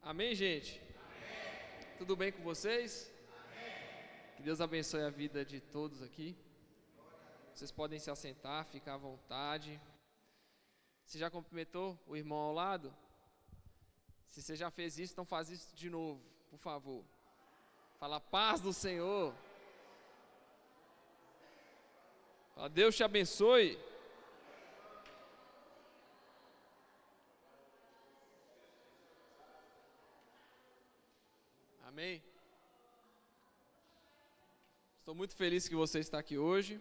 Amém, gente? Amém. Tudo bem com vocês? Amém. Que Deus abençoe a vida de todos aqui. Vocês podem se assentar, ficar à vontade. Você já cumprimentou o irmão ao lado? Se você já fez isso, então faz isso de novo, por favor. Fala paz do Senhor. Fala, Deus te abençoe. Amém. Estou muito feliz que você está aqui hoje,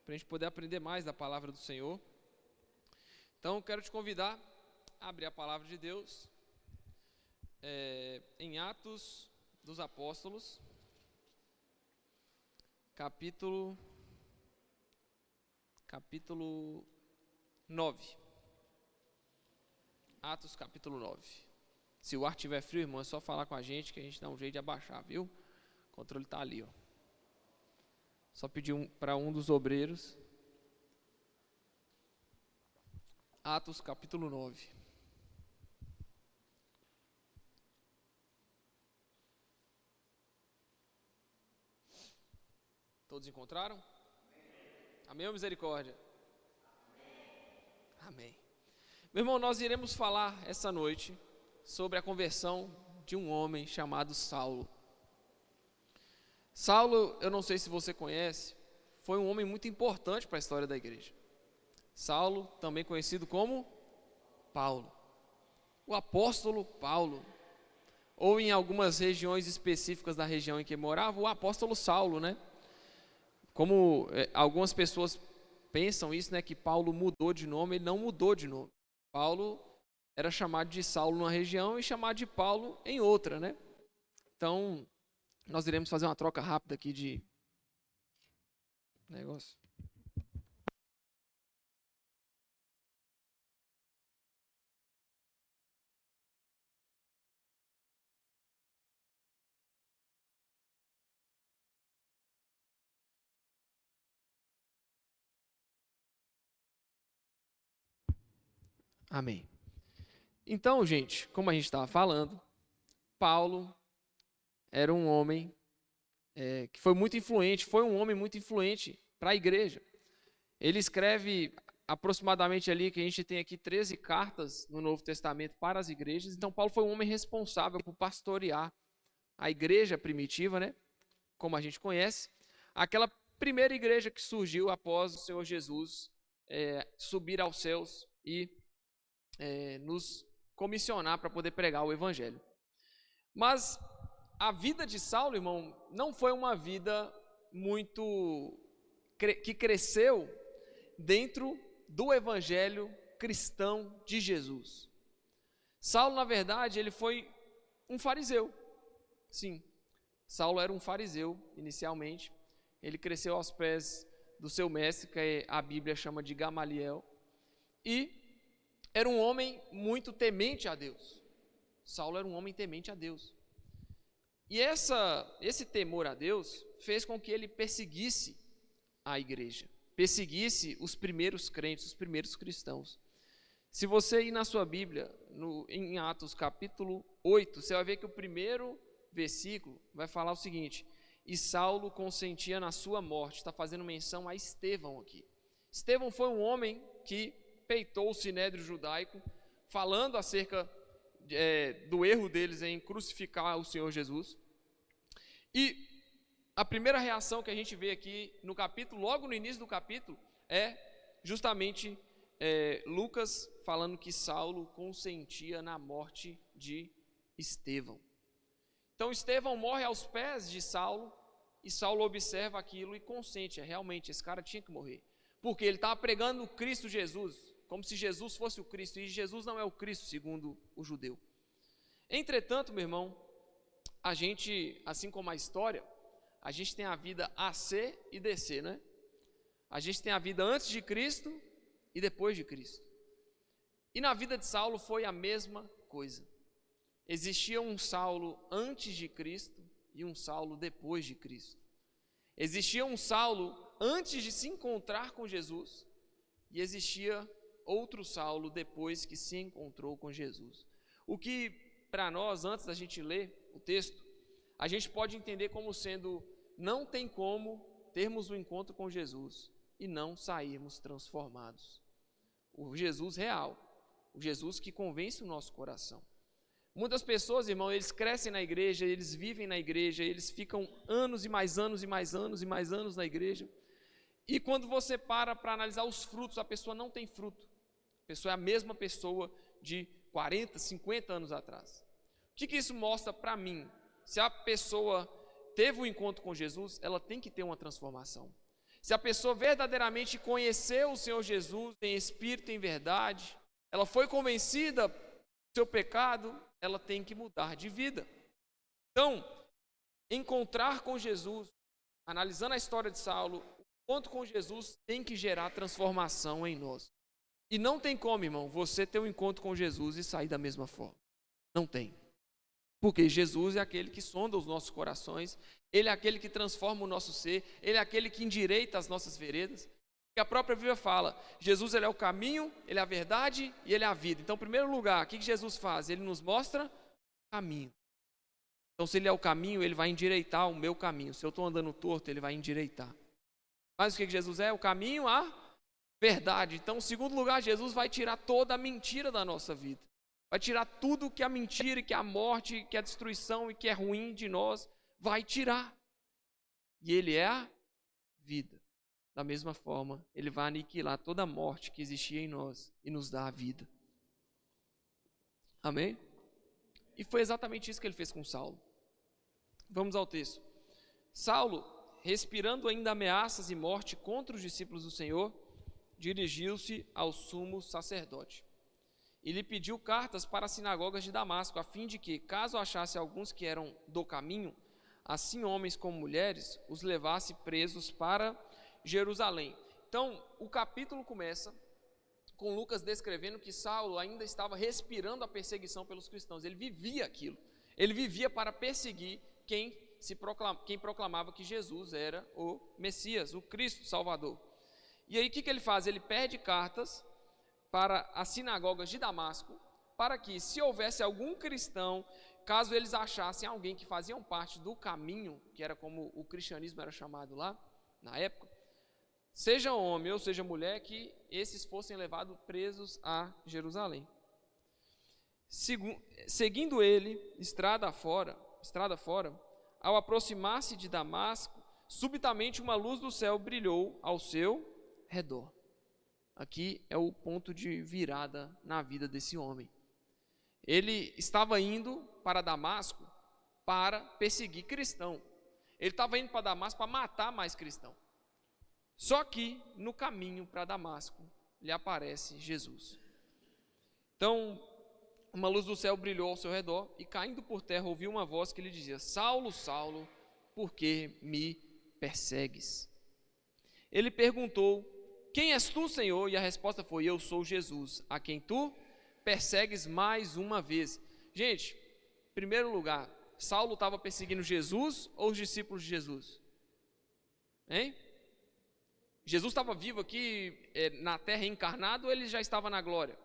para a gente poder aprender mais da palavra do Senhor. Então, quero te convidar a abrir a palavra de Deus em Atos dos Apóstolos, capítulo 9. Atos capítulo 9. Se o ar estiver frio, irmão, é só falar com a gente que a gente dá um jeito de abaixar, viu? O controle está ali, ó. Só pedir para um dos obreiros. Atos capítulo 9. Todos encontraram? Amém ou misericórdia? Amém. Meu irmão, nós iremos falar essa noite sobre a conversão de um homem chamado Saulo. Saulo, eu não sei se você conhece, foi um homem muito importante para a história da igreja. Saulo, também conhecido como Paulo, o apóstolo Paulo, ou em algumas regiões específicas da região em que morava, o apóstolo Saulo, né? Como algumas pessoas pensam isso, né, que Paulo mudou de nome, ele não mudou de nome. Paulo era chamado de Saulo numa região e chamado de Paulo em outra, né? Então, nós iremos fazer uma troca rápida aqui de negócio. Amém. Então, gente, como a gente estava falando, Paulo era um homem que foi muito influente, foi um homem muito influente para a igreja. Ele escreve aproximadamente ali, que a gente tem aqui 13 cartas no Novo Testamento para as igrejas. Então, Paulo foi um homem responsável por pastorear a igreja primitiva, né? Como a gente conhece, aquela primeira igreja que surgiu após o Senhor Jesus subir aos céus e nos comissionar para poder pregar o evangelho. Mas a vida de Saulo, irmão, não foi uma vida muito que cresceu dentro do evangelho cristão de Jesus. Saulo, na verdade, ele foi um fariseu. Sim, Saulo era um fariseu inicialmente. Ele cresceu aos pés do seu mestre, que a Bíblia chama de Gamaliel, e era um homem muito temente a Deus. Saulo era um homem temente a Deus. E esse temor a Deus fez com que ele perseguisse a igreja, perseguisse os primeiros crentes, os primeiros cristãos. Se você ir na sua Bíblia, em Atos capítulo 8, você vai ver que o primeiro versículo vai falar o seguinte: e Saulo consentia na sua morte. Está fazendo menção a Estevão aqui. Estevão foi um homem que peitou o sinédrio judaico, falando acerca do erro deles em crucificar o Senhor Jesus. E a primeira reação que a gente vê aqui no capítulo, logo no início do capítulo, é justamente Lucas falando que Saulo consentia na morte de Estevão. Então Estevão morre aos pés de Saulo, e Saulo observa aquilo e consente, realmente, esse cara tinha que morrer, porque ele estava pregando o Cristo Jesus, como se Jesus fosse o Cristo, e Jesus não é o Cristo segundo o judeu. Entretanto, meu irmão, a gente, assim como a história, a gente tem a vida AC e DC, né? A gente tem a vida antes de Cristo e depois de Cristo. E na vida de Saulo foi a mesma coisa. Existia um Saulo antes de Cristo e um Saulo depois de Cristo. Existia um Saulo antes de se encontrar com Jesus e existia outro Saulo depois que se encontrou com Jesus. O que para nós, antes da gente ler o texto, a gente pode entender como sendo, não tem como termos um encontro com Jesus e não sairmos transformados. O Jesus real, o Jesus que convence o nosso coração. Muitas pessoas, irmão, eles crescem na igreja, eles vivem na igreja, eles ficam anos e mais anos e mais anos e mais anos na igreja. E quando você para analisar os frutos, a pessoa não tem fruto. A pessoa é a mesma pessoa de 40, 50 anos atrás. O que isso mostra para mim? Se a pessoa teve um encontro com Jesus, ela tem que ter uma transformação. Se a pessoa verdadeiramente conheceu o Senhor Jesus em espírito e em verdade, ela foi convencida do seu pecado, ela tem que mudar de vida. Então, encontrar com Jesus, analisando a história de Saulo, o encontro com Jesus tem que gerar transformação em nós. E não tem como, irmão, você ter um encontro com Jesus e sair da mesma forma. Não tem. Porque Jesus é aquele que sonda os nossos corações, Ele é aquele que transforma o nosso ser, Ele é aquele que endireita as nossas veredas. E a própria Bíblia fala, Jesus ele é o caminho, Ele é a verdade e Ele é a vida. Então, em primeiro lugar, o que Jesus faz? Ele nos mostra o caminho. Então, se Ele é o caminho, Ele vai endireitar o meu caminho. Se eu estou andando torto, Ele vai endireitar. Mas o que Jesus é? O caminho, a verdade. Então, em segundo lugar, Jesus vai tirar toda a mentira da nossa vida. Vai tirar tudo que é a mentira, que é a morte, que é a destruição e que é ruim de nós. Vai tirar. E Ele é a vida. Da mesma forma, Ele vai aniquilar toda a morte que existia em nós e nos dar a vida. Amém? E foi exatamente isso que Ele fez com Saulo. Vamos ao texto. Saulo, respirando ainda ameaças e morte contra os discípulos do Senhor, dirigiu-se ao sumo sacerdote. E lhe pediu cartas para as sinagogas de Damasco, a fim de que, caso achasse alguns que eram do caminho, assim homens como mulheres, os levasse presos para Jerusalém. Então, o capítulo começa com Lucas descrevendo que Saulo ainda estava respirando a perseguição pelos cristãos. Ele vivia aquilo. Ele vivia para perseguir quem proclamava que Jesus era o Messias, o Cristo Salvador. E aí o que ele faz? Ele pede cartas para as sinagogas de Damasco, para que, se houvesse algum cristão, caso eles achassem alguém que faziam parte do caminho, que era como o cristianismo era chamado lá, na época, seja homem ou seja mulher, que esses fossem levados presos a Jerusalém. Seguindo ele, estrada fora, ao aproximar-se de Damasco, subitamente uma luz do céu brilhou ao seu redor. Aqui é o ponto de virada na vida desse homem. Ele estava indo para Damasco para perseguir cristão. Ele estava indo para Damasco para matar mais cristão. Só que no caminho para Damasco lhe aparece Jesus. Então, uma luz do céu brilhou ao seu redor e, caindo por terra, ouviu uma voz que lhe dizia: Saulo, Saulo, por que me persegues? Ele perguntou: quem és tu, Senhor? E a resposta foi: eu sou Jesus, a quem tu persegues mais uma vez. Gente, em primeiro lugar, Saulo estava perseguindo Jesus ou os discípulos de Jesus? Hein? Jesus estava vivo aqui na terra encarnado ou ele já estava na glória?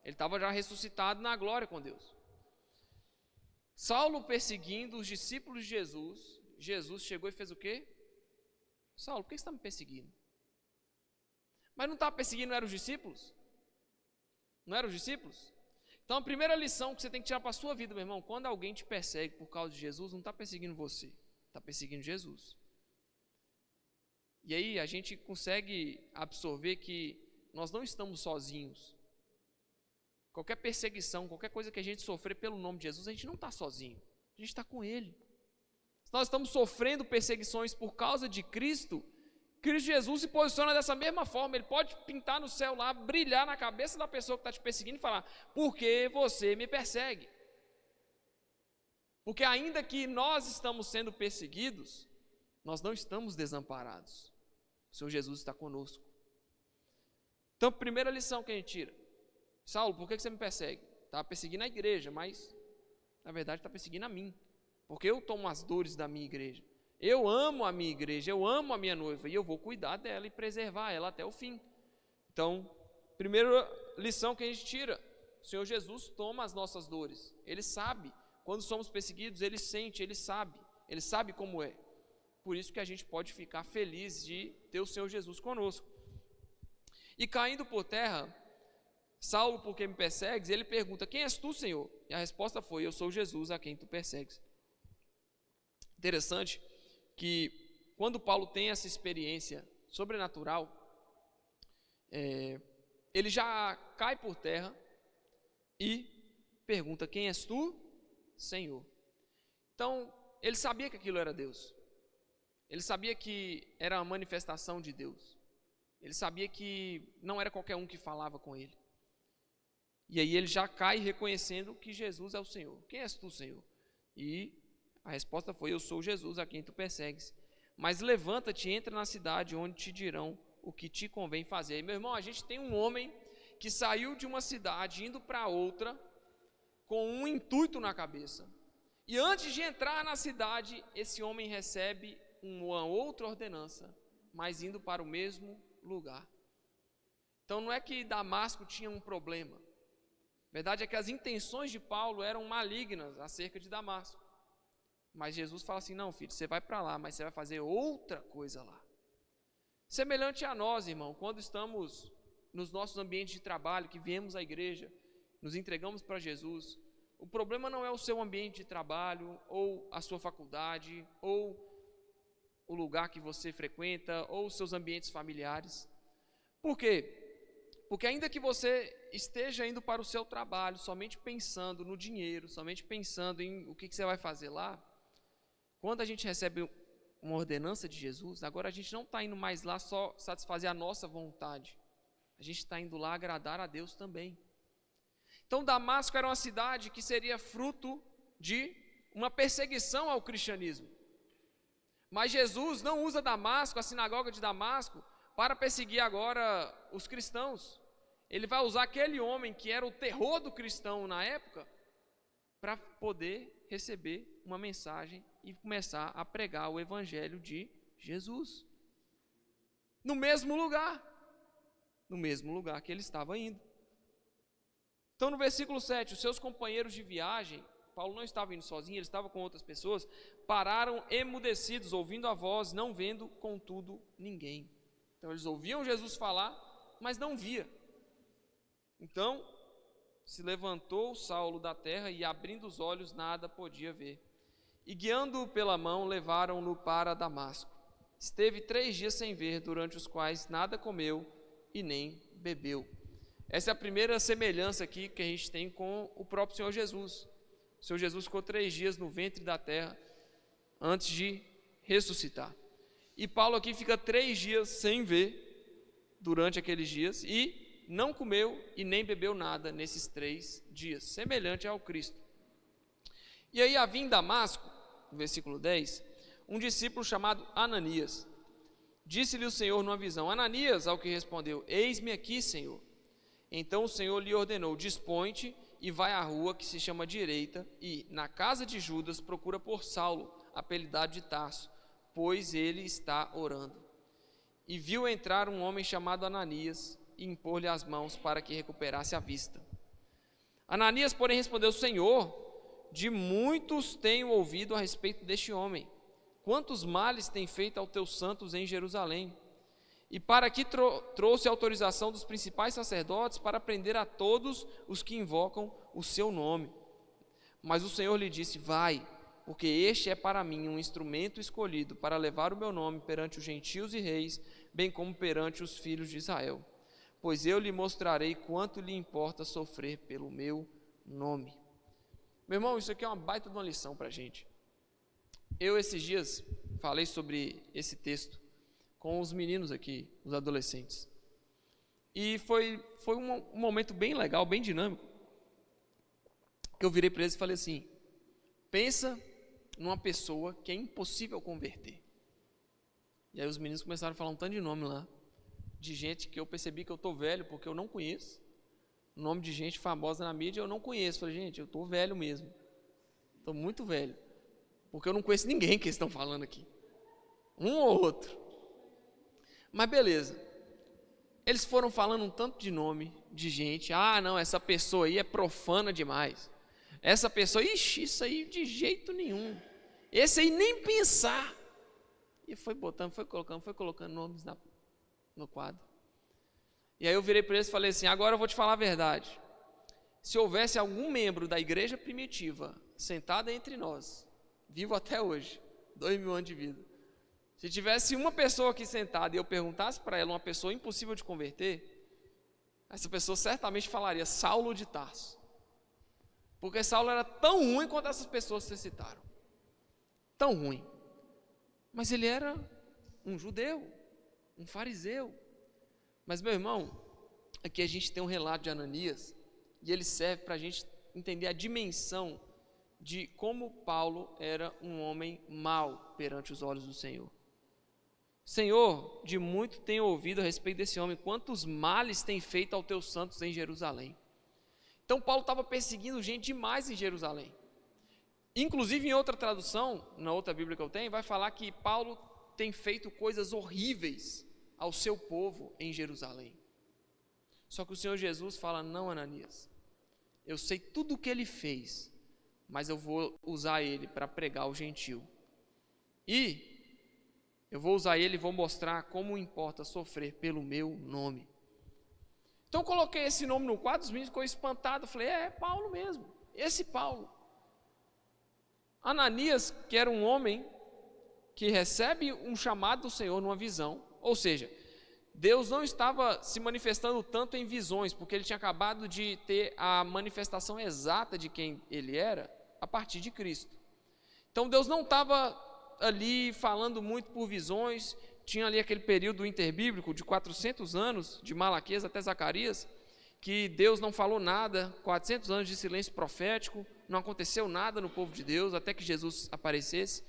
Ele estava já ressuscitado na glória com Deus. Saulo perseguindo os discípulos de Jesus, Jesus chegou e fez o quê? Saulo, por que você está me perseguindo? Mas não estava perseguindo, não eram os discípulos? Não eram os discípulos? Então a primeira lição que você tem que tirar para a sua vida, meu irmão, quando alguém te persegue por causa de Jesus, não está perseguindo você, está perseguindo Jesus. E aí a gente consegue absorver que nós não estamos sozinhos. Qualquer perseguição, qualquer coisa que a gente sofrer pelo nome de Jesus, a gente não está sozinho, a gente está com Ele. Se nós estamos sofrendo perseguições por causa de Cristo, Cristo Jesus se posiciona dessa mesma forma. Ele pode pintar no céu lá, brilhar na cabeça da pessoa que está te perseguindo e falar: por que você me persegue? Porque ainda que nós estamos sendo perseguidos, nós não estamos desamparados. O Senhor Jesus está conosco. Então, primeira lição que a gente tira: Saulo, por que você me persegue? Estava perseguindo a igreja, mas na verdade está perseguindo a mim, porque eu tomo as dores da minha igreja. Eu amo a minha igreja, eu amo a minha noiva, e eu vou cuidar dela e preservar ela até o fim. Então, primeira lição que a gente tira: Senhor Jesus toma as nossas dores. Ele sabe, quando somos perseguidos, Ele sente, Ele sabe como é. Por isso que a gente pode ficar feliz de ter o Senhor Jesus conosco. E caindo por terra, Saulo, por que me persegues? Ele pergunta, quem és tu, Senhor? E a resposta foi, eu sou Jesus a quem tu persegues. Interessante que quando Paulo tem essa experiência sobrenatural, ele já cai por terra e pergunta, quem és tu, Senhor? Então, ele sabia que aquilo era Deus. Ele sabia que era a manifestação de Deus. Ele sabia que não era qualquer um que falava com ele. E aí ele já cai reconhecendo que Jesus é o Senhor. Quem és tu, Senhor? E a resposta foi, eu sou Jesus a quem tu persegues. Mas levanta-te e entra na cidade onde te dirão o que te convém fazer. E, meu irmão, a gente tem um homem que saiu de uma cidade indo para outra com um intuito na cabeça. E antes de entrar na cidade, esse homem recebe uma outra ordenança, mas indo para o mesmo lugar. Então não é que Damasco tinha um problema. A verdade é que as intenções de Paulo eram malignas acerca de Damasco. Mas Jesus fala assim, não, filho, você vai para lá, mas você vai fazer outra coisa lá. Semelhante a nós, irmão, quando estamos nos nossos ambientes de trabalho, que viemos à igreja, nos entregamos para Jesus, o problema não é o seu ambiente de trabalho, ou a sua faculdade, ou o lugar que você frequenta, ou os seus ambientes familiares. Por quê? Porque ainda que você esteja indo para o seu trabalho, somente pensando no dinheiro, somente pensando em o que você vai fazer lá, quando a gente recebe uma ordenança de Jesus, agora a gente não está indo mais lá só satisfazer a nossa vontade, a gente está indo lá agradar a Deus também. Então Damasco era uma cidade que seria fruto de uma perseguição ao cristianismo. Mas Jesus não usa Damasco, a sinagoga de Damasco, para perseguir agora os cristãos. Ele vai usar aquele homem que era o terror do cristão na época, para poder receber uma mensagem e começar a pregar o evangelho de Jesus. No mesmo lugar que ele estava indo. Então no versículo 7, os seus companheiros de viagem, Paulo não estava indo sozinho, ele estava com outras pessoas, pararam emudecidos, ouvindo a voz, não vendo, contudo, ninguém. Então eles ouviam Jesus falar, mas não via. Então se levantou Saulo da terra e, abrindo os olhos, nada podia ver. E guiando-o pela mão, levaram-no para Damasco. Esteve 3 dias sem ver, durante os quais nada comeu e nem bebeu. Essa é a primeira semelhança aqui que a gente tem com o próprio Senhor Jesus. O Senhor Jesus ficou 3 dias no ventre da terra antes de ressuscitar. E Paulo aqui fica 3 dias sem ver durante aqueles dias e não comeu e nem bebeu nada nesses 3 dias, semelhante ao Cristo. E aí havia em Damasco, no versículo 10, um discípulo chamado Ananias. Disse-lhe o Senhor numa visão, Ananias, ao que respondeu, eis-me aqui, Senhor. Então o Senhor lhe ordenou, dispõe-te e vai à rua que se chama Direita, e na casa de Judas procura por Saulo, apelidado de Tarso, pois ele está orando. E viu entrar um homem chamado Ananias, e impor-lhe as mãos para que recuperasse a vista. Ananias, porém, respondeu, Senhor, de muitos tenho ouvido a respeito deste homem, quantos males tem feito aos teus santos em Jerusalém, e para que trouxe autorização dos principais sacerdotes para prender a todos os que invocam o seu nome. Mas o Senhor lhe disse, vai, porque este é para mim um instrumento escolhido para levar o meu nome perante os gentios e reis, bem como perante os filhos de Israel. Pois eu lhe mostrarei quanto lhe importa sofrer pelo meu nome. Meu irmão, isso aqui é uma baita de uma lição para a gente. Eu, esses dias, falei sobre esse texto com os meninos aqui, os adolescentes. E foi um momento bem legal, bem dinâmico, que eu virei para eles e falei assim, pensa numa pessoa que é impossível converter. E aí os meninos começaram a falar um tanto de nome lá, de gente que eu percebi que eu estou velho, porque eu não conheço. Nome de gente famosa na mídia eu não conheço. Falei, gente, eu estou velho mesmo. Estou muito velho. Porque eu não conheço ninguém que eles estão falando aqui. Um ou outro. Mas beleza. eles foram falando um tanto de nome de gente. Ah, não, essa pessoa aí é profana demais. Essa pessoa, ixi, isso aí de jeito nenhum. Esse aí nem pensar. E foi botando, foi colocando nomes no quadro. E aí eu virei para eles e falei assim, agora eu vou te falar a verdade. Se houvesse algum membro da igreja primitiva sentado entre nós, vivo até hoje, 2000 anos de vida, se tivesse uma pessoa aqui sentada e eu perguntasse para ela, uma pessoa impossível de converter, essa pessoa certamente falaria Saulo de Tarso. Porque Saulo era tão ruim quanto essas pessoas que vocês citaram. Tão ruim. Mas ele era um judeu, um fariseu. Mas, meu irmão, aqui a gente tem um relato de Ananias, e ele serve para a gente entender a dimensão de como Paulo era um homem mau perante os olhos do Senhor. Senhor, de muito tenho ouvido a respeito desse homem, quantos males tem feito aos teus santos em Jerusalém. Então Paulo estava perseguindo gente demais em Jerusalém. Inclusive em outra tradução, na outra Bíblia que eu tenho, vai falar que Paulo tem feito coisas horríveis ao seu povo em Jerusalém. Só que o Senhor Jesus fala, não, Ananias, eu sei tudo o que ele fez, mas eu vou usar ele para pregar ao gentio. E eu vou usar ele e vou mostrar como importa sofrer pelo meu nome. Então eu coloquei esse nome no quadro, os meninos ficou espantados, falei, é Paulo mesmo, esse Paulo. Ananias, que era um homem que recebe um chamado do Senhor numa visão, ou seja, Deus não estava se manifestando tanto em visões, porque ele tinha acabado de ter a manifestação exata de quem ele era a partir de Cristo. Então Deus não estava ali falando muito por visões, tinha ali aquele período interbíblico de 400 anos, de Malaquias até Zacarias, que Deus não falou nada, 400 anos de silêncio profético, não aconteceu nada no povo de Deus, até que Jesus aparecesse.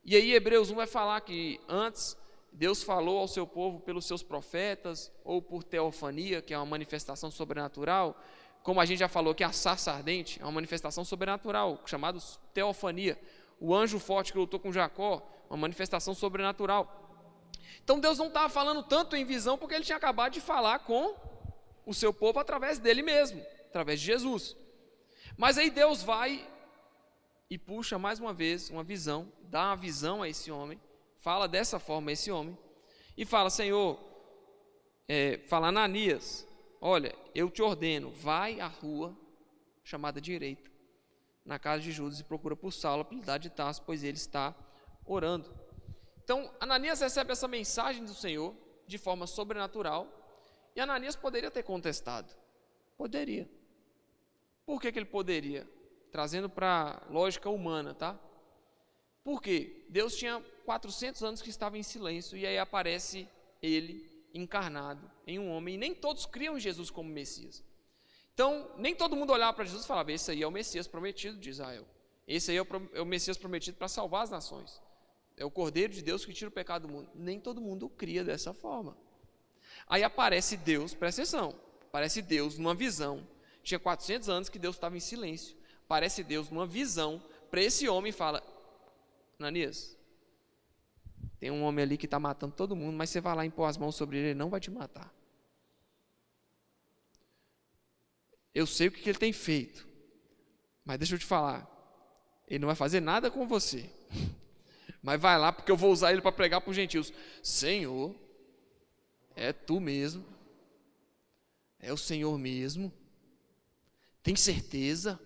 E aí Hebreus 1 vai falar que antes Deus falou ao seu povo pelos seus profetas, ou por teofania, que é uma manifestação sobrenatural, como a gente já falou que a sarça ardente é uma manifestação sobrenatural, chamada teofania. O anjo forte que lutou com Jacó, uma manifestação sobrenatural. Então Deus não estava falando tanto em visão, porque ele tinha acabado de falar com o seu povo através dele mesmo, através de Jesus. Mas aí Deus vai e puxa mais uma vez uma visão, dá uma visão a esse homem, fala dessa forma a esse homem, e fala, Senhor, fala Ananias, olha, eu te ordeno, vai à rua chamada direita, na casa de Judas, e procura por Saulo, apelidado de Tarso, pois ele está orando. Então, Ananias recebe essa mensagem do Senhor de forma sobrenatural, e Ananias poderia ter contestado. Poderia. Por que ele poderia? Trazendo para a lógica humana, tá? Porque Deus tinha 400 anos que estava em silêncio, e aí aparece ele encarnado em um homem, e nem todos criam em Jesus como Messias. Então, nem todo mundo olhava para Jesus e falava, esse aí é o Messias prometido de Israel. Esse aí é o Messias prometido para salvar as nações. É o Cordeiro de Deus que tira o pecado do mundo. Nem todo mundo cria dessa forma. Aí aparece Deus, presta atenção, aparece Deus numa visão. Tinha 400 anos que Deus estava em silêncio. Aparece Deus numa visão para esse homem e fala, Ananias, tem um homem ali que está matando todo mundo, mas você vai lá impor as mãos sobre ele, ele não vai te matar. Eu sei o que ele tem feito, mas deixa eu te falar, ele não vai fazer nada com você, mas vai lá porque eu vou usar ele para pregar para os gentios. Senhor, é tu mesmo? É o Senhor mesmo? Tem certeza?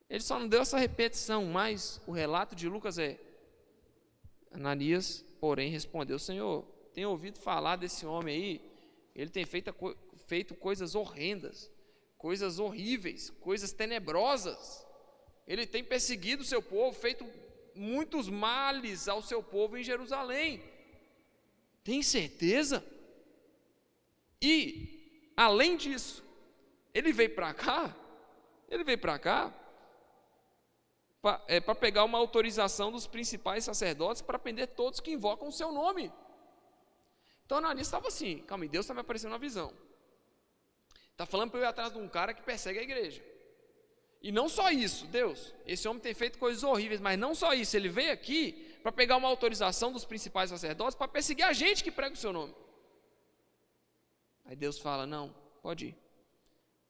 Ele só não deu essa repetição, mas o relato de Lucas é, Ananias, porém, respondeu, Senhor, tenho ouvido falar desse homem aí, ele tem feito coisas horrendas, coisas horríveis, coisas tenebrosas. Ele tem perseguido o seu povo, feito muitos males ao seu povo em Jerusalém. Tem certeza? E, além disso, ele veio para cá para pegar uma autorização dos principais sacerdotes para prender todos que invocam o seu nome. Então Ananias estava assim, calma aí, Deus está me aparecendo uma visão. Está falando para eu ir atrás de um cara que persegue a igreja. E não só isso, Deus, esse homem tem feito coisas horríveis, mas não só isso, ele veio aqui para pegar uma autorização dos principais sacerdotes para perseguir a gente que prega o seu nome. Aí Deus fala, não, pode ir.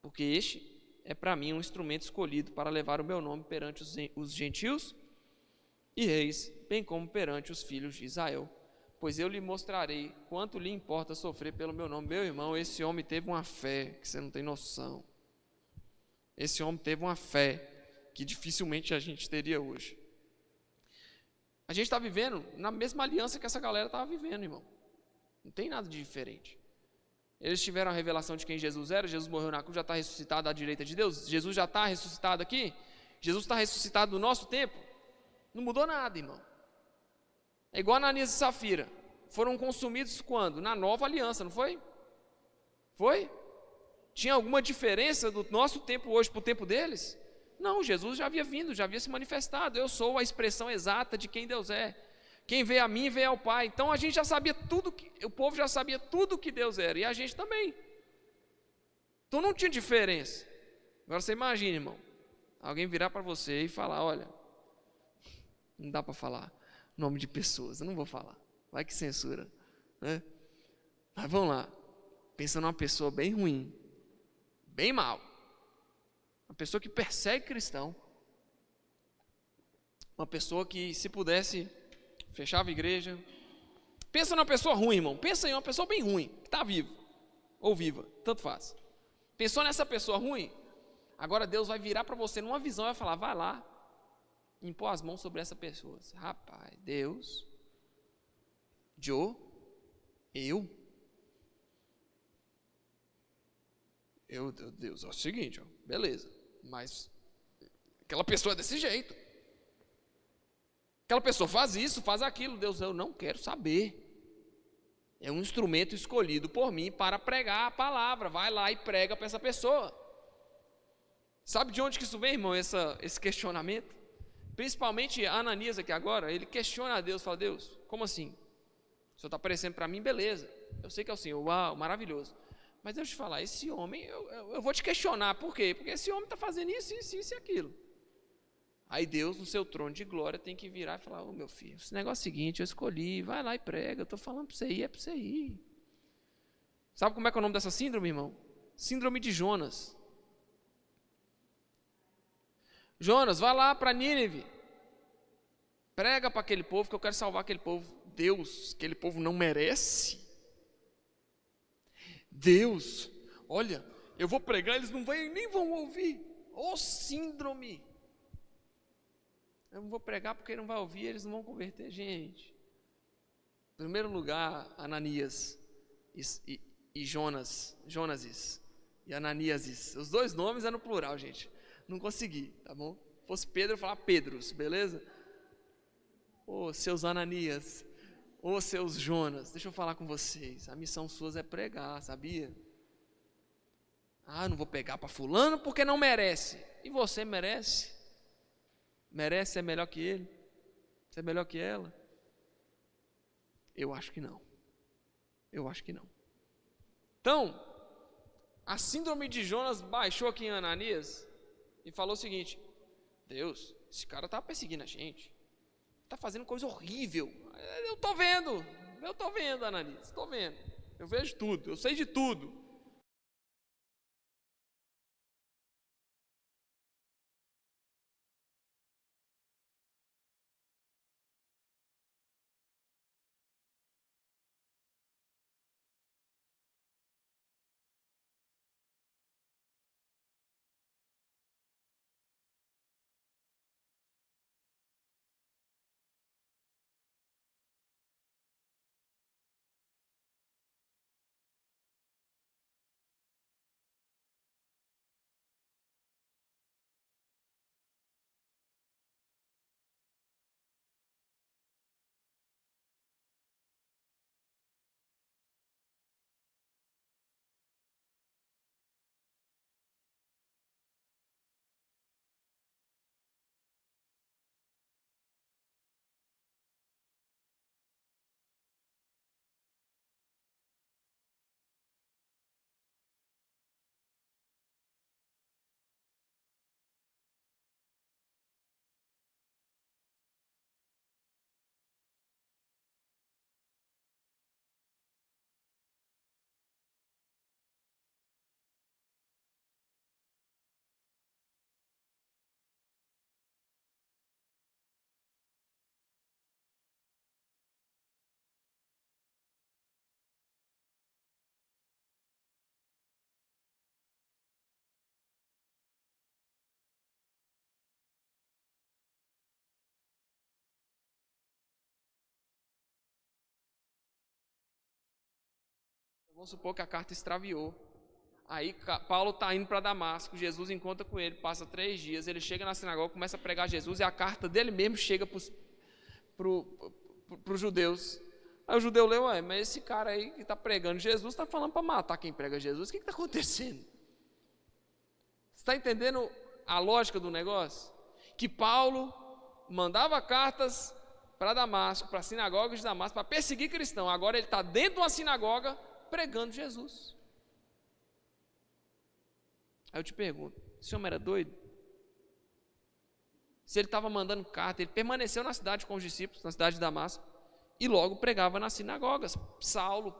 Porque este é para mim um instrumento escolhido para levar o meu nome perante os gentios e reis, bem como perante os filhos de Israel. Pois eu lhe mostrarei quanto lhe importa sofrer pelo meu nome. Meu irmão, esse homem teve uma fé que você não tem noção. Esse homem teve uma fé que dificilmente a gente teria hoje. A gente está vivendo na mesma aliança que essa galera estava vivendo, irmão. Não tem nada de diferente. Eles tiveram a revelação de quem Jesus era. Jesus morreu na cruz, já está ressuscitado à direita de Deus. Jesus já está ressuscitado aqui. Jesus está ressuscitado no nosso tempo. Não mudou nada, irmão. É igual Ananias e Safira. Foram consumidos quando? Na nova aliança, não foi? Foi? Tinha alguma diferença do nosso tempo hoje para o tempo deles? Não, Jesus já havia vindo, já havia se manifestado. Eu sou a expressão exata de quem Deus é. Quem vê a mim, vê ao Pai. Então a gente já sabia tudo, o povo já sabia tudo que Deus era, e a gente também. Então não tinha diferença. Agora você imagina, irmão, alguém virar para você e falar, olha, não dá para falar nome de pessoas, eu não vou falar, vai que censura, né? Mas vamos lá, pensa numa pessoa bem ruim, bem mal, uma pessoa que persegue cristão, uma pessoa que, se pudesse, fechava a igreja. Pensa numa pessoa ruim, irmão, pensa em uma pessoa bem ruim, que está viva, ou viva, tanto faz. Pensou nessa pessoa ruim? Agora Deus vai virar para você numa visão e vai falar, vai lá, impor as mãos sobre essa pessoa. Rapaz, Deus, Joe, Deus, é o seguinte, ó, beleza, mas aquela pessoa é desse jeito, aquela pessoa faz isso, faz aquilo. Deus, eu não quero saber. É um instrumento escolhido por mim para pregar a palavra. Vai lá e prega para essa pessoa. Sabe de onde que isso vem, irmão, esse questionamento? Principalmente Ananias aqui agora, ele questiona a Deus, fala, Deus, como assim? O Senhor está aparecendo para mim, beleza, eu sei que é o Senhor, uau, maravilhoso. Mas deixa eu te falar, esse homem, eu vou te questionar, por quê? Porque esse homem está fazendo isso e aquilo. Aí Deus, no seu trono de glória, tem que virar e falar, ô meu filho, esse negócio é o seguinte, eu escolhi, vai lá e prega, eu estou falando para você ir, é para você ir. Sabe como é que é o nome dessa síndrome, irmão? Síndrome de Jonas. Jonas, vai lá para Nínive, prega para aquele povo, que eu quero salvar aquele povo. Deus, aquele povo não merece. Deus, olha, eu vou pregar, eles não vêm, nem vão ouvir. Ô síndrome. Eu não vou pregar porque não vai ouvir, eles não vão converter gente. Em primeiro lugar, Ananias e Jonasis e Ananiases. Os dois nomes é no plural, gente. Não consegui, tá bom? Se fosse Pedro, eu ia falar Pedros, beleza? Ô seus Ananias, ô seus Jonas, deixa eu falar com vocês. A missão suas é pregar, sabia? Ah, não vou pegar para fulano porque não merece. E você merece? Merece ser melhor que ele? Ser melhor que ela? Eu acho que não. Eu acho que não. Então, a síndrome de Jonas baixou aqui em Ananias e falou o seguinte: Deus, esse cara está perseguindo a gente, está fazendo coisa horrível. Eu estou vendo, Ananias, estou vendo. Eu vejo tudo, eu sei de tudo. Vamos supor que a carta extraviou. Aí Paulo está indo para Damasco, Jesus encontra com ele, passa 3 dias, ele chega na sinagoga, começa a pregar Jesus, e a carta dele mesmo chega para os judeus. Aí o judeu leu, mas esse cara aí que está pregando Jesus, está falando para matar quem prega Jesus, o que está acontecendo? Você está entendendo a lógica do negócio? Que Paulo mandava cartas para Damasco, para sinagogas de Damasco, para perseguir cristão, agora ele está dentro de uma sinagoga pregando Jesus. Aí eu te pergunto, esse homem era doido? Se ele estava mandando carta, ele permaneceu na cidade com os discípulos, na cidade de Damasco, e logo pregava nas sinagogas.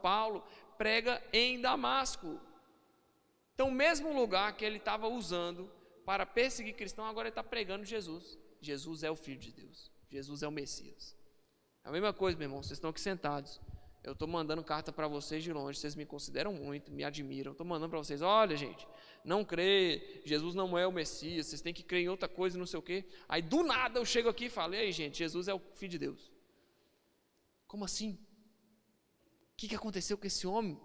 Paulo prega em Damasco. Então o mesmo lugar que ele estava usando para perseguir cristão, agora ele está pregando Jesus. Jesus é o Filho de Deus, Jesus é o Messias. É a mesma coisa, meu irmão, vocês estão aqui sentados, eu estou mandando carta para vocês de longe, vocês me consideram muito, me admiram, estou mandando para vocês, olha gente, não crê, Jesus não é o Messias, vocês têm que crer em outra coisa, não sei o quê. Aí do nada eu chego aqui e falo, ei gente, Jesus é o Filho de Deus. Como assim? O que aconteceu com esse homem?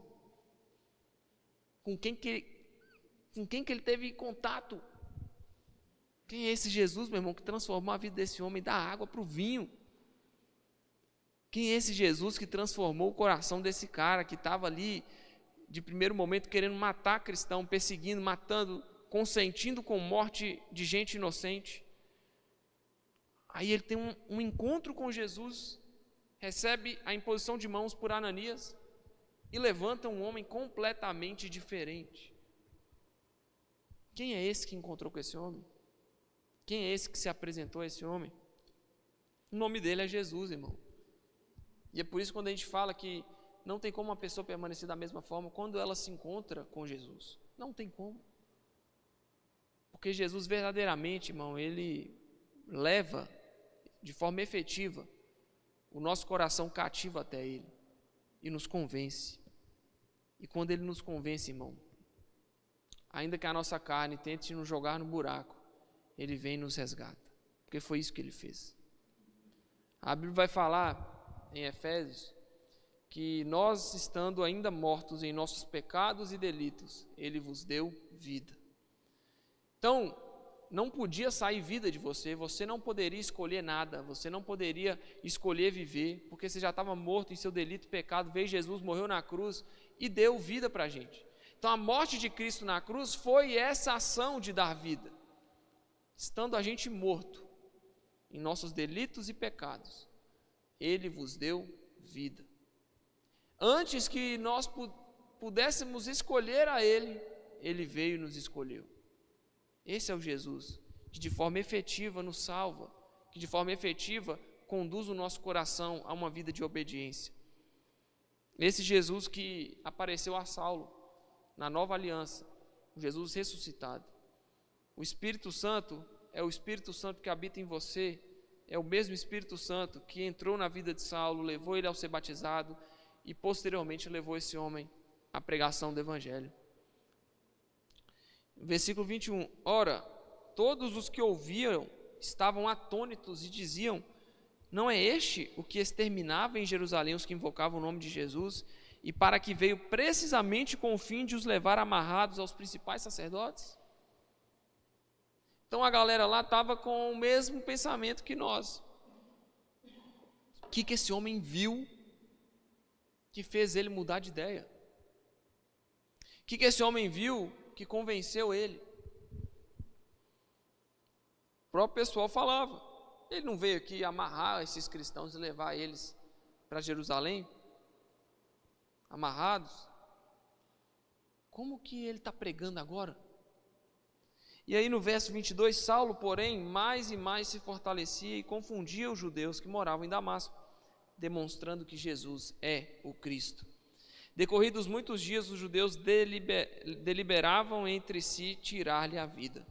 Com quem que ele teve contato? Quem é esse Jesus, meu irmão, que transformou a vida desse homem da água para o vinho? Quem é esse Jesus que transformou o coração desse cara que estava ali, de primeiro momento, querendo matar cristão, perseguindo, matando, consentindo com morte de gente inocente? Aí ele tem um encontro com Jesus, recebe a imposição de mãos por Ananias e levanta um homem completamente diferente. Quem é esse que encontrou com esse homem? Quem é esse que se apresentou a esse homem? O nome dele é Jesus, irmão. E é por isso quando a gente fala que não tem como uma pessoa permanecer da mesma forma quando ela se encontra com Jesus. Não tem como. Porque Jesus verdadeiramente, irmão, ele leva de forma efetiva o nosso coração cativo até ele e nos convence. E quando ele nos convence, irmão, ainda que a nossa carne tente nos jogar no buraco, ele vem e nos resgata. Porque foi isso que ele fez. A Bíblia vai falar em Efésios que nós, estando ainda mortos em nossos pecados e delitos, ele vos deu vida. Então, não podia sair vida de você, você não poderia escolher nada, você não poderia escolher viver, porque você já estava morto em seu delito e pecado, veio Jesus, morreu na cruz e deu vida para a gente. Então a morte de Cristo na cruz foi essa ação de dar vida, estando a gente morto em nossos delitos e pecados, ele vos deu vida. Antes que nós pudéssemos escolher a ele, ele veio e nos escolheu. Esse é o Jesus que de forma efetiva nos salva, que de forma efetiva conduz o nosso coração a uma vida de obediência. Esse Jesus que apareceu a Saulo na nova aliança, o Jesus ressuscitado. O Espírito Santo é o Espírito Santo que habita em você, é o mesmo Espírito Santo que entrou na vida de Saulo, levou ele ao ser batizado e posteriormente levou esse homem à pregação do Evangelho. Versículo 21, ora, todos os que ouviram estavam atônitos e diziam, não é este o que exterminava em Jerusalém os que invocavam o nome de Jesus, e para que veio precisamente com o fim de os levar amarrados aos principais sacerdotes? Então a galera lá estava com o mesmo pensamento que nós. O que esse homem viu que fez ele mudar de ideia? O que esse homem viu que convenceu ele? O próprio pessoal falava, ele não veio aqui amarrar esses cristãos e levar eles para Jerusalém, amarrados? Como que ele está pregando agora? E aí no verso 22, Saulo, porém, mais e mais se fortalecia e confundia os judeus que moravam em Damasco, demonstrando que Jesus é o Cristo. Decorridos muitos dias, os judeus deliberavam entre si tirar-lhe a vida.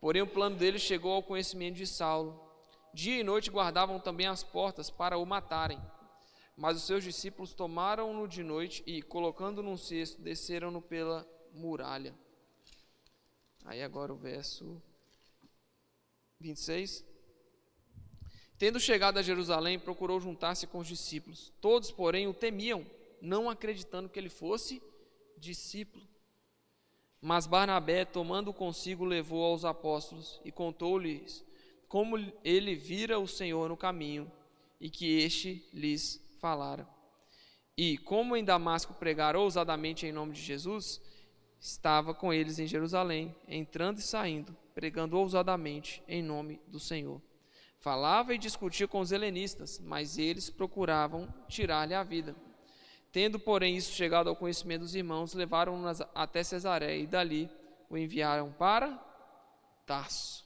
Porém, o plano deles chegou ao conhecimento de Saulo. Dia e noite guardavam também as portas para o matarem. Mas os seus discípulos tomaram-no de noite e, colocando num cesto, desceram-no pela muralha. Aí agora o verso 26. Tendo chegado a Jerusalém, procurou juntar-se com os discípulos. Todos, porém, o temiam, não acreditando que ele fosse discípulo. Mas Barnabé, tomando consigo, levou aos apóstolos e contou-lhes como ele vira o Senhor no caminho e que este lhes falara. E, como em Damasco pregara ousadamente em nome de Jesus, estava com eles em Jerusalém, entrando e saindo, pregando ousadamente em nome do Senhor. Falava e discutia com os helenistas, mas eles procuravam tirar-lhe a vida. Tendo, porém, isso chegado ao conhecimento dos irmãos, levaram-no até Cesareia e dali o enviaram para Tarso.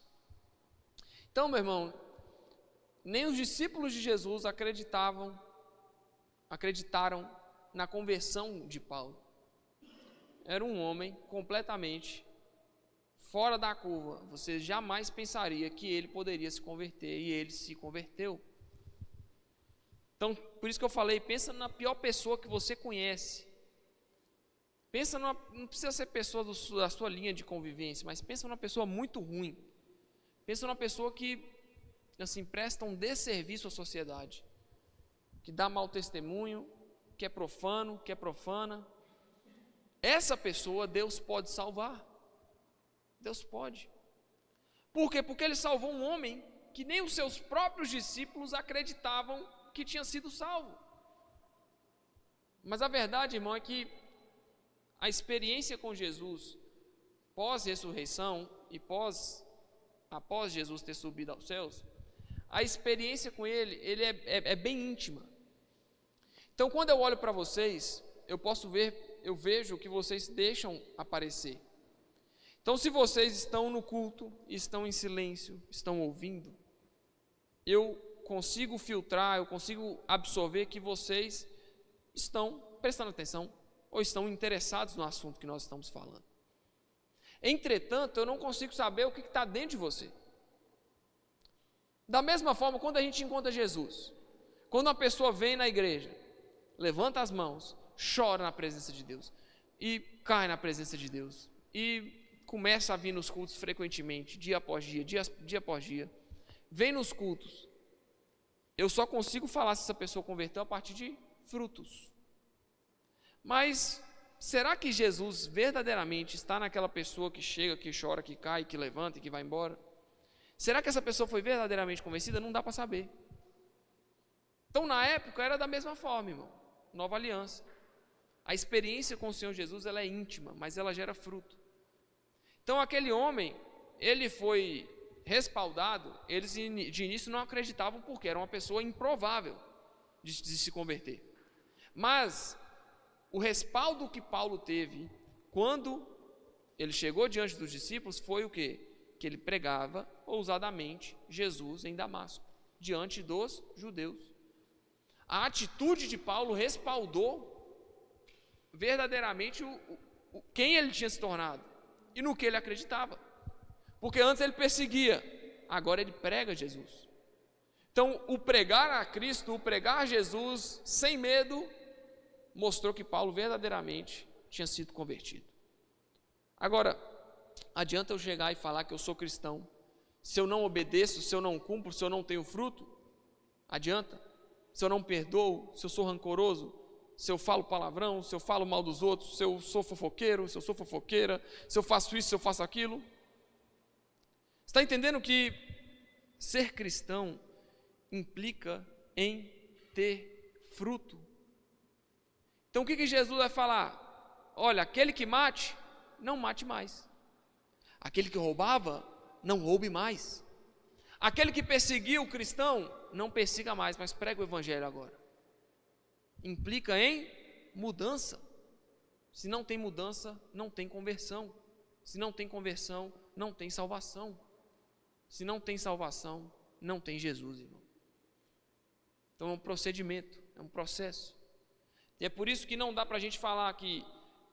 Então, meu irmão, nem os discípulos de Jesus acreditaram na conversão de Paulo. Era um homem completamente fora da curva. Você jamais pensaria que ele poderia se converter, e ele se converteu. Então, por isso que eu falei, pensa na pior pessoa que você conhece. Não precisa ser pessoa da sua linha de convivência, mas pensa numa pessoa muito ruim. Pensa numa pessoa que, assim, presta um desserviço à sociedade, que dá mau testemunho, que é profano, que é profana. Essa pessoa Deus pode salvar. Deus pode. Por quê? Porque ele salvou um homem que nem os seus próprios discípulos acreditavam que tinha sido salvo. Mas a verdade, irmão, é que a experiência com Jesus, pós-ressurreição e após Jesus ter subido aos céus, a experiência com ele é bem íntima. Então, quando eu olho para vocês, eu vejo que vocês deixam aparecer. Então, se vocês estão no culto, estão em silêncio, estão ouvindo, eu consigo filtrar, eu consigo absorver que vocês estão prestando atenção ou estão interessados no assunto que nós estamos falando. Entretanto, eu não consigo saber o que está dentro de você. Da mesma forma, quando a gente encontra Jesus, quando uma pessoa vem na igreja, levanta as mãos, chora na presença de Deus, e cai na presença de Deus, e começa a vir nos cultos frequentemente, dia após dia, dia após dia, vem nos cultos, eu só consigo falar se essa pessoa converteu a partir de frutos. Mas será que Jesus verdadeiramente está naquela pessoa que chega, que chora, que cai, que levanta e que vai embora? Será que essa pessoa foi verdadeiramente convencida? Não dá para saber. Então, na época, era da mesma forma, irmão. Nova aliança. A experiência com o Senhor Jesus, ela é íntima, mas ela gera fruto. Então, aquele homem, ele foi respaldado. Eles de início não acreditavam porque era uma pessoa improvável de se converter. Mas o respaldo que Paulo teve quando ele chegou diante dos discípulos foi o quê? Que ele pregava ousadamente Jesus em Damasco, diante dos judeus. A atitude de Paulo respaldou verdadeiramente quem ele tinha se tornado e no que ele acreditava. Porque antes ele perseguia, agora ele prega Jesus. Então, o pregar a Cristo, o pregar a Jesus sem medo, mostrou que Paulo verdadeiramente tinha sido convertido. Agora, adianta eu chegar e falar que eu sou cristão, se eu não obedeço, se eu não cumpro, se eu não tenho fruto? Adianta? Se eu não perdoo, se eu sou rancoroso, se eu falo palavrão, se eu falo mal dos outros, se eu sou fofoqueiro, se eu sou fofoqueira, se eu faço isso, se eu faço aquilo? Está entendendo que ser cristão implica em ter fruto? Então o que Jesus vai falar? Olha, aquele que mate, não mate mais. Aquele que roubava, não roube mais. Aquele que perseguia o cristão, não persiga mais, mas prega o evangelho agora. Implica em mudança. Se não tem mudança, não tem conversão. Se não tem conversão, não tem salvação. Se não tem salvação, não tem Jesus, irmão. Então é um procedimento, é um processo. E é por isso que não dá para a gente falar que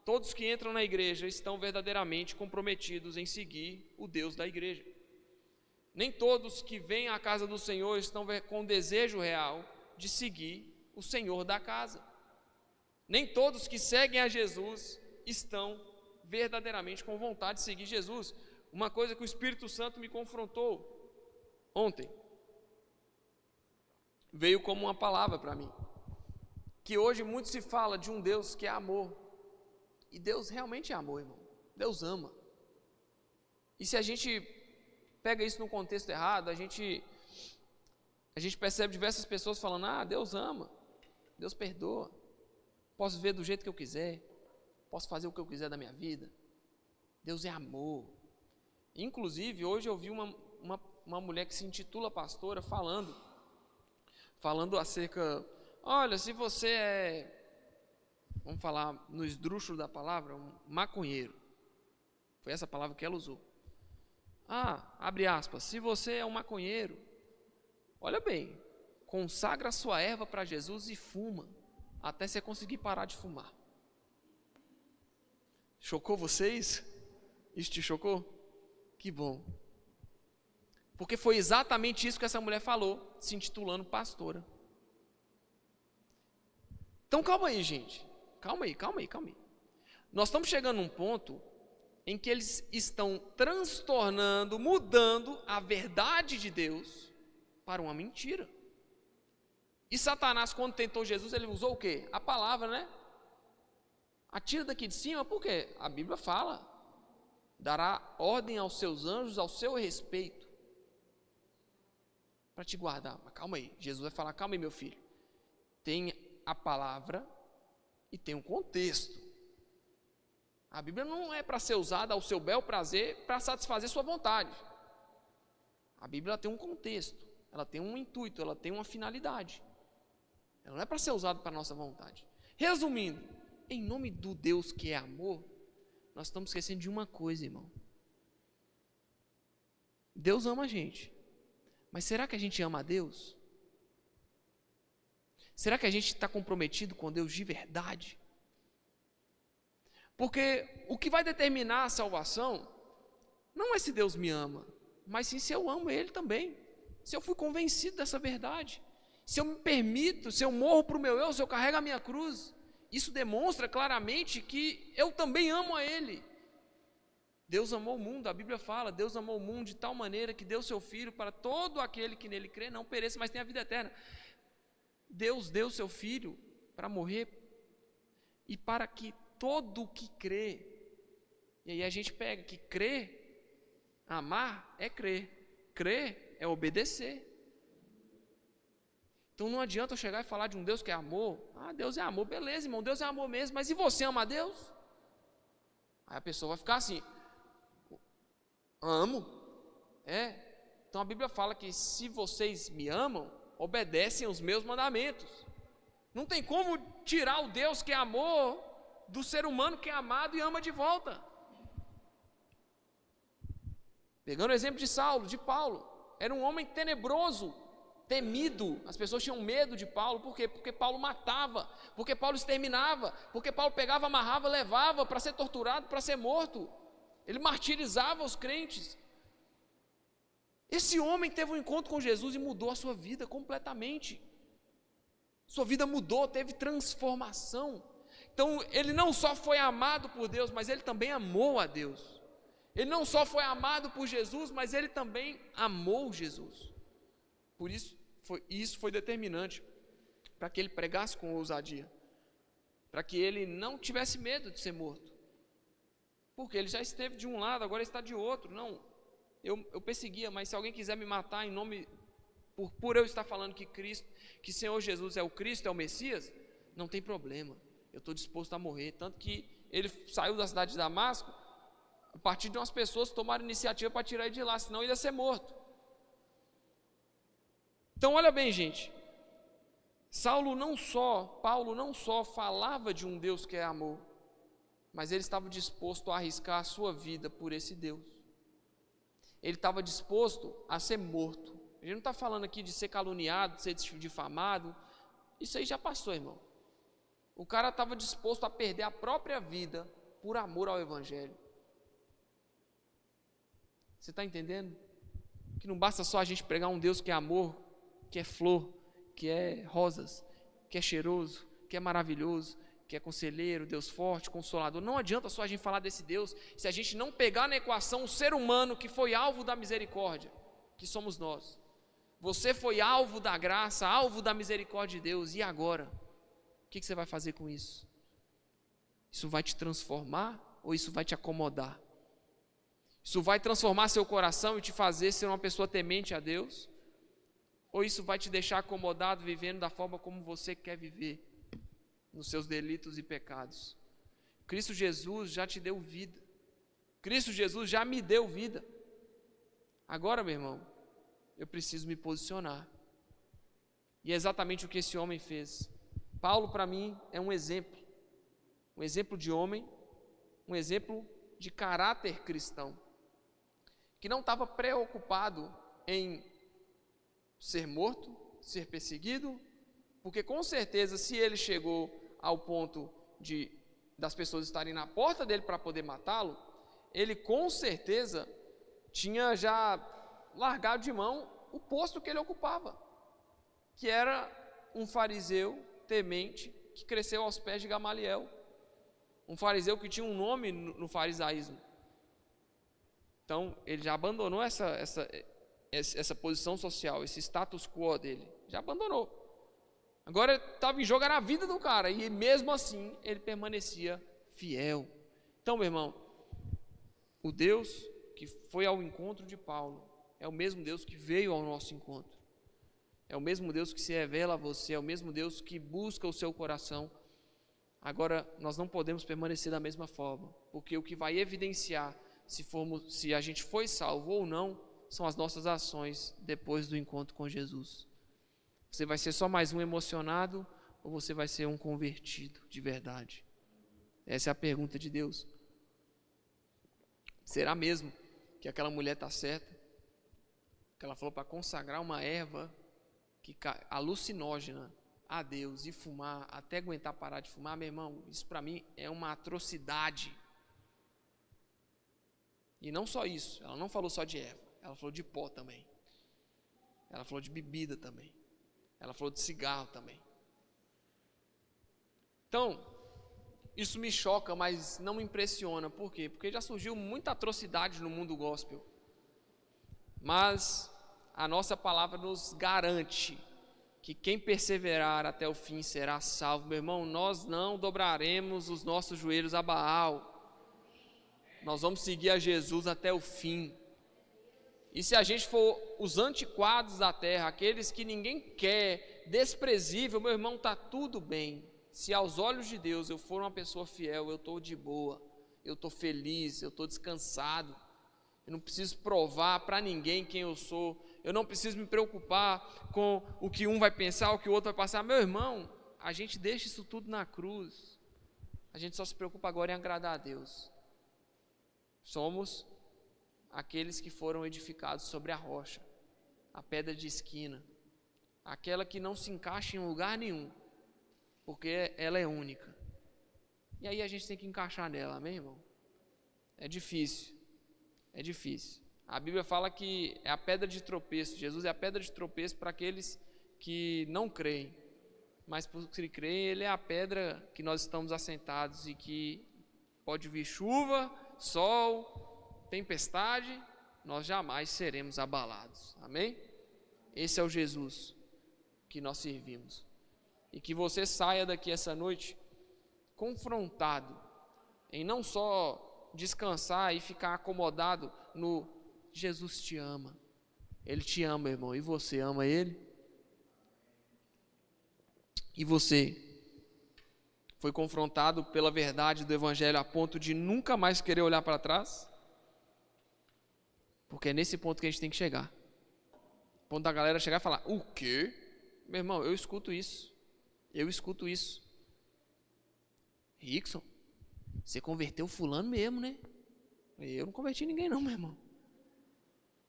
todos que entram na igreja estão verdadeiramente comprometidos em seguir o Deus da igreja. Nem todos que vêm à casa do Senhor estão com desejo real de seguir o Senhor da casa. Nem todos que seguem a Jesus estão verdadeiramente com vontade de seguir Jesus. Uma coisa que o Espírito Santo me confrontou ontem, veio como uma palavra para mim. que hoje muito se fala de um Deus que é amor. E Deus realmente é amor, irmão. Deus ama. E se a gente pega isso num contexto errado, a gente percebe diversas pessoas falando: Deus ama, Deus perdoa, posso viver do jeito que eu quiser, posso fazer o que eu quiser da minha vida. Deus é amor. Inclusive, hoje eu vi uma mulher que se intitula pastora falando acerca, olha, se você vamos falar no esdrúxulo da palavra, um maconheiro, foi essa palavra que ela usou. Abre aspas, se você é um maconheiro, olha bem, consagra a sua erva para Jesus e fuma, até você conseguir parar de fumar. Chocou vocês? Isso te chocou? Que bom. Porque foi exatamente isso que essa mulher falou, se intitulando pastora. Então calma aí, gente. Calma aí. Nós estamos chegando num ponto em que eles estão transtornando, mudando a verdade de Deus para uma mentira. E Satanás, quando tentou Jesus, ele usou o quê? A palavra, né? Atira daqui de cima, por quê? A Bíblia fala: dará ordem aos seus anjos ao seu respeito, para te guardar. Mas calma aí, Jesus vai falar: calma aí, meu filho, tem a palavra e tem um contexto. A Bíblia não é para ser usada ao seu bel prazer para satisfazer sua vontade. A Bíblia tem um contexto, ela tem um intuito, ela tem uma finalidade. Ela não é para ser usada para a nossa vontade. Resumindo, em nome do Deus que é amor, nós estamos esquecendo de uma coisa, irmão. Deus ama a gente, mas será que a gente ama a Deus? Será que a gente está comprometido com Deus de verdade? Porque o que vai determinar a salvação não é se Deus me ama, mas sim se eu amo Ele também, se eu fui convencido dessa verdade, se eu me permito, se eu morro para o meu eu, se eu carrego a minha cruz. Isso demonstra claramente que eu também amo a Ele. Deus amou o mundo, a Bíblia fala, Deus amou o mundo de tal maneira que deu seu Filho para todo aquele que nele crê, não pereça, mas tenha a vida eterna. Deus deu seu Filho para morrer e para que todo o que crê, e aí a gente pega que crer, amar é crer é obedecer. Então não adianta eu chegar e falar de um Deus que é amor. Deus é amor, beleza, irmão, Deus é amor mesmo, mas e você ama a Deus? Aí a pessoa vai ficar assim: amo? Então a Bíblia fala que se vocês me amam, obedecem os meus mandamentos. Não tem como tirar o Deus que é amor do ser humano que é amado e ama de volta. Pegando o exemplo de Saulo, de Paulo, era um homem tenebroso, temido, as pessoas tinham medo de Paulo. Por quê? Porque Paulo matava, porque Paulo exterminava, porque Paulo pegava, amarrava, levava para ser torturado, para ser morto, ele martirizava os crentes. Esse homem teve um encontro com Jesus e mudou a sua vida completamente, sua vida mudou, teve transformação. Então ele não só foi amado por Deus, mas ele também amou a Deus. Ele não só foi amado por Jesus, mas ele também amou Jesus. Por isso foi determinante para que ele pregasse com ousadia, para que ele não tivesse medo de ser morto, porque ele já esteve de um lado, agora está de outro. Não, eu perseguia, mas se alguém quiser me matar em nome, por eu estar falando que Cristo, que Senhor Jesus é o Cristo, é o Messias, não tem problema, eu estou disposto a morrer. Tanto que ele saiu da cidade de Damasco a partir de umas pessoas que tomaram iniciativa para tirar ele de lá, senão ele ia ser morto. Então olha bem, gente, Paulo não só falava de um Deus que é amor, mas ele estava disposto a arriscar a sua vida por esse Deus. Ele estava disposto a ser morto. A gente não está falando aqui de ser caluniado, de ser difamado, isso aí já passou, irmão. O cara estava disposto a perder a própria vida por amor ao Evangelho. Você está entendendo? Que não basta só a gente pregar um Deus que é amor, que é flor, que é rosas, que é cheiroso, que é maravilhoso, que é conselheiro, Deus forte, consolador. Não adianta só a gente falar desse Deus se a gente não pegar na equação o ser humano que foi alvo da misericórdia, que somos nós. Você foi alvo da graça, alvo da misericórdia de Deus, e agora? que você vai fazer com isso? Isso vai te transformar ou isso vai te acomodar? Isso vai transformar seu coração e te fazer ser uma pessoa temente a Deus? Ou isso vai te deixar acomodado, vivendo da forma como você quer viver, nos seus delitos e pecados? Cristo Jesus já te deu vida. Cristo Jesus já me deu vida. Agora, meu irmão, eu preciso me posicionar. E é exatamente o que esse homem fez. Paulo, para mim, é um exemplo de homem, um exemplo de caráter cristão, que não estava preocupado em ser morto, ser perseguido, porque com certeza, se ele chegou ao ponto das pessoas estarem na porta dele para poder matá-lo, ele com certeza tinha já largado de mão o posto que ele ocupava, que era um fariseu temente que cresceu aos pés de Gamaliel, um fariseu que tinha um nome no farisaísmo. Então, ele já abandonou essa posição social, esse status quo dele, já abandonou. Agora estava em jogo, era a vida do cara, e mesmo assim ele permanecia fiel. Então, meu irmão, o Deus que foi ao encontro de Paulo é o mesmo Deus que veio ao nosso encontro, é o mesmo Deus que se revela a você, é o mesmo Deus que busca o seu coração. Agora, nós não podemos permanecer da mesma forma, porque o que vai evidenciar se a gente foi salvo ou não, são as nossas ações depois do encontro com Jesus. Você vai ser só mais um emocionado ou você vai ser um convertido de verdade? Essa é a pergunta de Deus. Será mesmo que aquela mulher está certa? Que ela falou para consagrar uma erva alucinógena a Deus e fumar, até aguentar parar de fumar? Meu irmão, isso para mim é uma atrocidade. E não só isso, ela não falou só de erva, ela falou de pó também, ela falou de bebida também, ela falou de cigarro também. Então, isso me choca, mas não me impressiona. Por quê? Porque já surgiu muita atrocidade no mundo gospel, mas a nossa palavra nos garante que quem perseverar até o fim será salvo. Meu irmão, nós não dobraremos os nossos joelhos a Baal, nós vamos seguir a Jesus até o fim. E se a gente for os antiquados da terra, aqueles que ninguém quer, desprezível, meu irmão, está tudo bem. Se aos olhos de Deus eu for uma pessoa fiel, eu estou de boa, eu estou feliz, eu estou descansado. Eu não preciso provar para ninguém quem eu sou, eu não preciso me preocupar com o que um vai pensar, o que o outro vai passar. Meu irmão, a gente deixa isso tudo na cruz, a gente só se preocupa agora em agradar a Deus. Somos aqueles que foram edificados sobre a rocha, a pedra de esquina, aquela que não se encaixa em lugar nenhum, porque ela é única. E aí a gente tem que encaixar nela, amém, irmão? É difícil. A Bíblia fala que é a pedra de tropeço. Jesus é a pedra de tropeço para aqueles que não creem, mas por que creem, Ele é a pedra que nós estamos assentados e que pode vir chuva, sol, tempestade, nós jamais seremos abalados, amém? Esse é o Jesus que nós servimos. E que você saia daqui essa noite confrontado em não só descansar e ficar acomodado no Jesus te ama. Ele te ama, irmão, e você ama Ele? E você foi confrontado pela verdade do Evangelho a ponto de nunca mais querer olhar para trás? Porque é nesse ponto que a gente tem que chegar. O ponto da galera chegar e falar: o quê? Meu irmão, eu escuto isso. Rickson, você converteu fulano mesmo, né? Eu não converti ninguém não, meu irmão.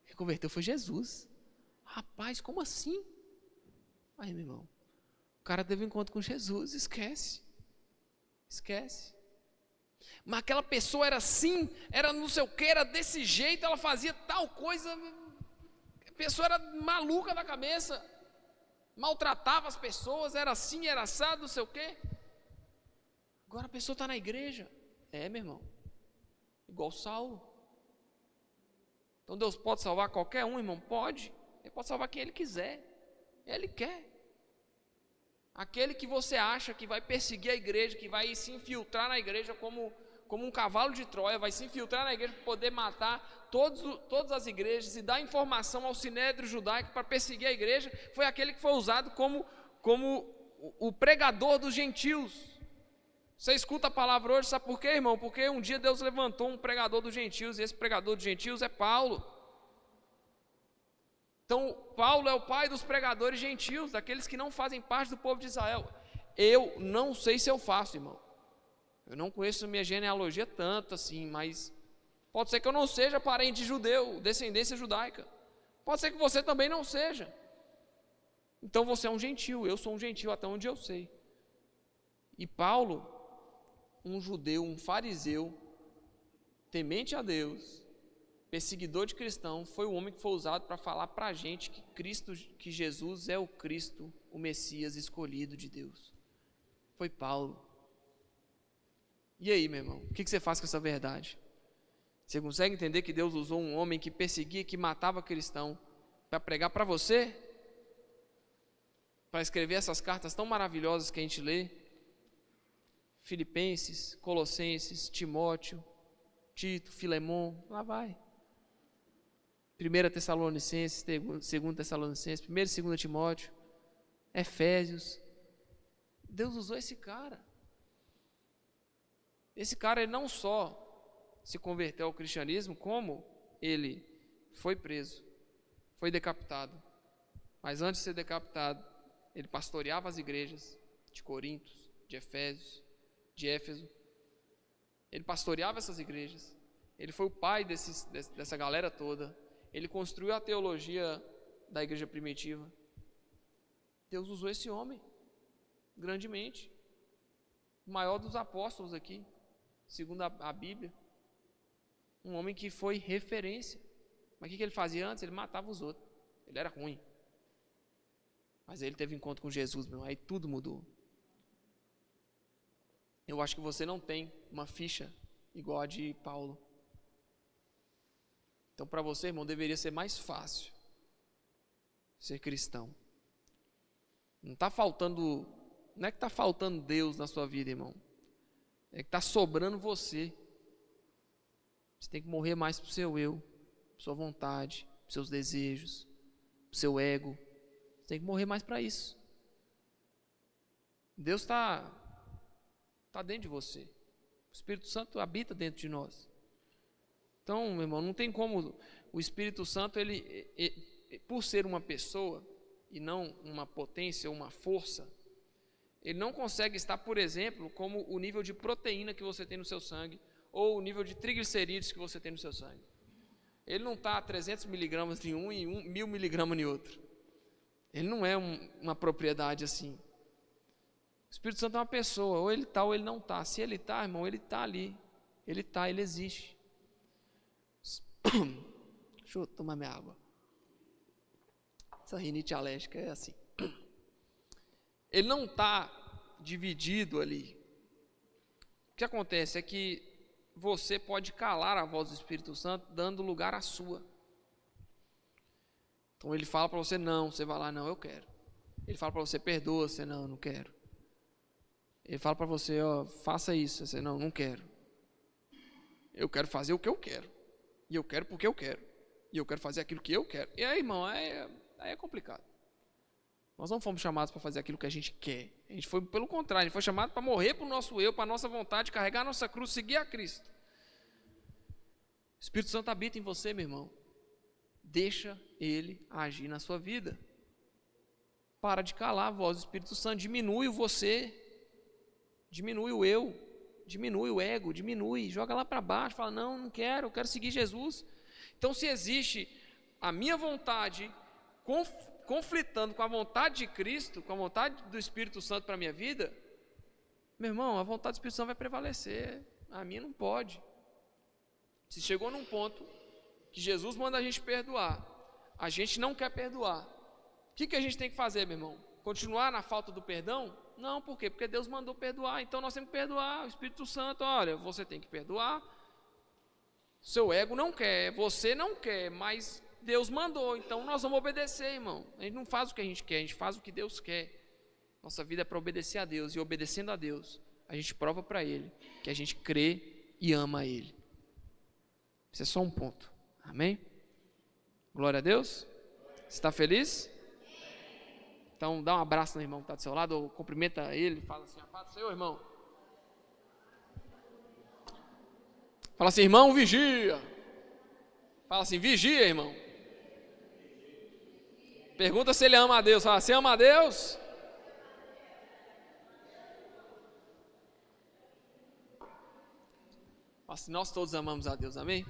Quem converteu foi Jesus. Rapaz, como assim? Aí, meu irmão, o cara teve um encontro com Jesus, esquece. Mas aquela pessoa era assim, era não sei o que, era desse jeito, ela fazia tal coisa, a pessoa era maluca da cabeça, maltratava as pessoas, era assim, era assado, não sei o que. Agora a pessoa está na igreja, meu irmão, igual Saulo. Então Deus pode salvar qualquer um, irmão? Pode. Ele pode salvar quem Ele quiser, Ele quer. Aquele que você acha que vai perseguir a igreja, que vai se infiltrar na igreja como um cavalo de Troia, vai se infiltrar na igreja para poder matar todas as igrejas e dar informação ao sinédrio judaico para perseguir a igreja, foi aquele que foi usado como o pregador dos gentios. Você escuta a palavra hoje, sabe por quê, irmão? Porque um dia Deus levantou um pregador dos gentios, e esse pregador dos gentios é Paulo. Então, Paulo é o pai dos pregadores gentios, daqueles que não fazem parte do povo de Israel. Eu não sei se eu faço, irmão. Eu não conheço minha genealogia tanto assim, mas pode ser que eu não seja parente de judeu, descendência judaica. Pode ser que você também não seja. Então você é um gentil, eu sou um gentil até onde eu sei. E Paulo, um judeu, um fariseu, temente a Deus, perseguidor de cristão, foi o homem que foi usado para falar para a gente que Jesus é o Cristo, o Messias escolhido de Deus. Foi Paulo. E aí, meu irmão, o que você faz com essa verdade? Você consegue entender que Deus usou um homem que perseguia, que matava cristão, para pregar para você? Para escrever essas cartas tão maravilhosas que a gente lê? Filipenses, Colossenses, Timóteo, Tito, Filemon, lá vai. 1 Tessalonicenses, 2 Tessalonicenses, 1 e 2 Timóteo, Efésios. Deus usou esse cara. Esse cara, ele não só se converteu ao cristianismo, como ele foi preso, foi decapitado. Mas antes de ser decapitado, ele pastoreava as igrejas de Corinto, de Efésios, de Éfeso. Ele pastoreava essas igrejas. Ele foi o pai dessa galera toda. Ele construiu a teologia da igreja primitiva. Deus usou esse homem grandemente, o maior dos apóstolos aqui, segundo a Bíblia. Um homem que foi referência. Mas o que ele fazia antes? Ele matava os outros. Ele era ruim. Mas ele teve encontro com Jesus, meu, aí tudo mudou. Eu acho que você não tem uma ficha igual a de Paulo. Então, para você, irmão, deveria ser mais fácil ser cristão. Não está faltando, não é que está faltando Deus na sua vida, irmão. É que está sobrando você. Você tem que morrer mais para o seu eu, para sua vontade, para seus desejos, para o seu ego. Você tem que morrer mais para isso. Deus está dentro de você. O Espírito Santo habita dentro de nós. Então, meu irmão, não tem como o Espírito Santo, ele por ser uma pessoa e não uma potência ou uma força, ele não consegue estar, por exemplo, como o nível de proteína que você tem no seu sangue ou o nível de triglicerídeos que você tem no seu sangue. Ele não está a 300 miligramas em um e 1000 miligramas em outro. Ele não é uma propriedade assim. O Espírito Santo é uma pessoa, ou ele está ou ele não está. Se ele está, irmão, ele está ali. Ele está, ele existe. Deixa eu tomar minha água. Essa rinite alérgica é assim. Ele não está dividido ali. O que acontece é que você pode calar a voz do Espírito Santo dando lugar à sua. Então ele fala para você não, você vai lá, não, eu quero. Ele fala para você, perdoa, você não quero. Ele fala para você, faça isso, você não quero. Eu quero fazer o que eu quero. E eu quero porque eu quero. E eu quero fazer aquilo que eu quero. E aí, irmão, aí é complicado. Nós não fomos chamados para fazer aquilo que a gente quer. A gente foi, pelo contrário, a gente foi chamado para morrer para o nosso eu, para a nossa vontade, carregar a nossa cruz, seguir a Cristo. O Espírito Santo habita em você, meu irmão. Deixa Ele agir na sua vida. Para de calar a voz do Espírito Santo. Diminui o você. Diminui o eu. Diminui o ego. Diminui. Joga lá para baixo. Fala, não quero, eu quero seguir Jesus. Então, se existe a minha vontade conflitando com a vontade de Cristo, com a vontade do Espírito Santo para a minha vida, meu irmão, a vontade do Espírito Santo vai prevalecer. A minha não pode. Se chegou num ponto que Jesus manda a gente perdoar, a gente não quer perdoar, o que a gente tem que fazer, meu irmão? Continuar na falta do perdão? Não, por quê? Porque Deus mandou perdoar, então nós temos que perdoar. O Espírito Santo, olha, você tem que perdoar. Seu ego não quer, você não quer, mas Deus mandou, então nós vamos obedecer, irmão. A gente não faz o que a gente quer, a gente faz o que Deus quer. Nossa vida é para obedecer a Deus. E obedecendo a Deus, a gente prova para Ele que a gente crê e ama Ele. Isso é só um ponto. Amém? Glória a Deus. Você está feliz? Então dá um abraço no irmão que está do seu lado, ou cumprimenta ele, fala assim, a paz do Senhor, irmão. Fala assim, irmão, vigia. Fala assim, vigia, irmão. Pergunta se ele ama a Deus. Fala, você ama a Deus? Fala assim, nós todos amamos a Deus, amém?